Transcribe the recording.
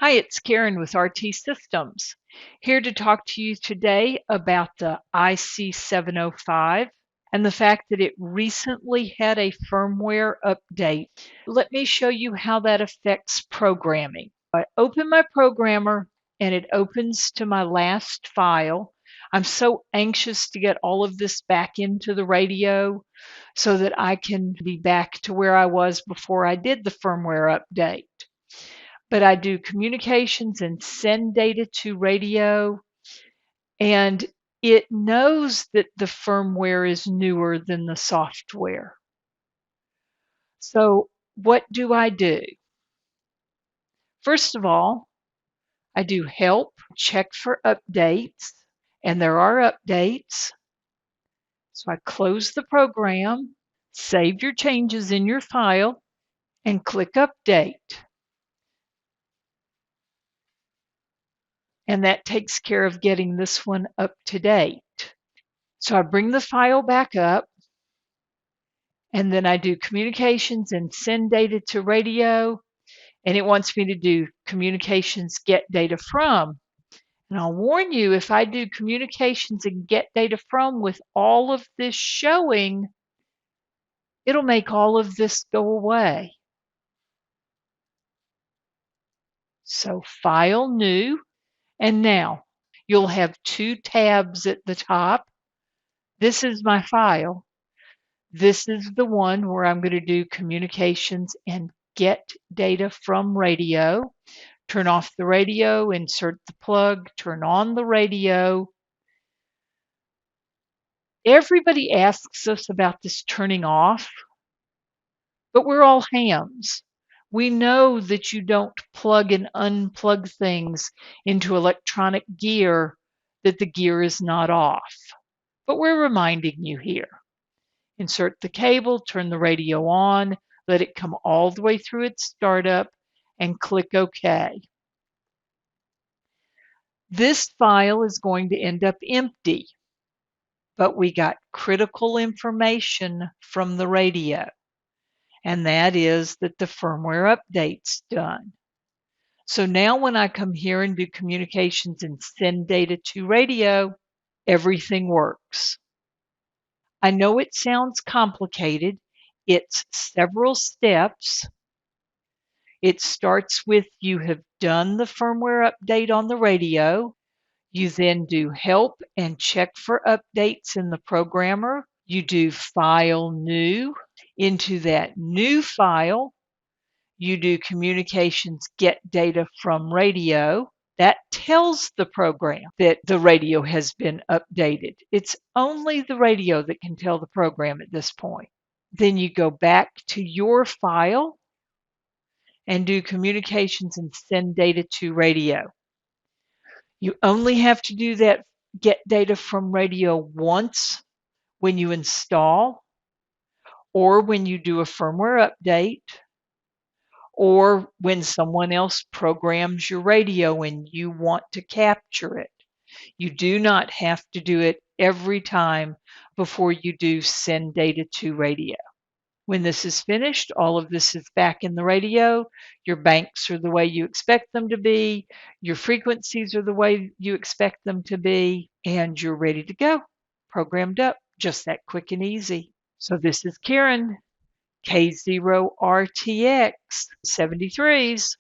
Hi, it's Karen with RT Systems, here to talk to you today about the IC-705 and the fact that it recently had a firmware update. Let me show you how that affects programming. I open my programmer and it opens to my last file. I'm so anxious to get all of this back into the radio so that I can be back to where I was before I did the firmware update. But I do communications and send data to radio, and it knows that the firmware is newer than the software. So what do I do? First of all, I do help, check for updates, and there are updates. So I close the program, save your changes in your file, and click Update. And that takes care of getting this one up to date. So I bring the file back up, and then I do communications and send data to radio, and it wants me to do communications get data from. And I'll warn you, if I do communications and get data from with all of this showing, it'll make all of this go away. So File, New, and now you'll have two tabs at the top. This is my file. This is the one where I'm going to do communications and get data from radio. Turn off the radio, insert the plug, turn on the radio. Everybody asks us about this turning off, but we're all hams. We know that you don't plug and unplug things into electronic gear, that the gear is not off. But we're reminding you here. Insert the cable, turn the radio on, let it come all the way through its startup, and click OK. This file is going to end up empty, but we got critical information from the radio, and that is that the firmware update's done. So now when I come here and do communications and send data to radio, everything works. I know it sounds complicated. It's several steps. It starts with you have done the firmware update on the radio. You then do help and check for updates in the programmer. You do File, New. Into that new file, you do communications get data from radio. That tells the program that the radio has been updated. It's only the radio that can tell the program at this point. Then you go back to your file and do communications and send data to radio. You only have to do that get data from radio once when you install, or when you do a firmware update, or when someone else programs your radio and you want to capture it. You do not have to do it every time before you do send data to radio. When this is finished, all of this is back in the radio. Your banks are the way you expect them to be. Your frequencies are the way you expect them to be. And you're ready to go. Programmed up, just that quick and easy. So this is Karen, K0RTX 73s.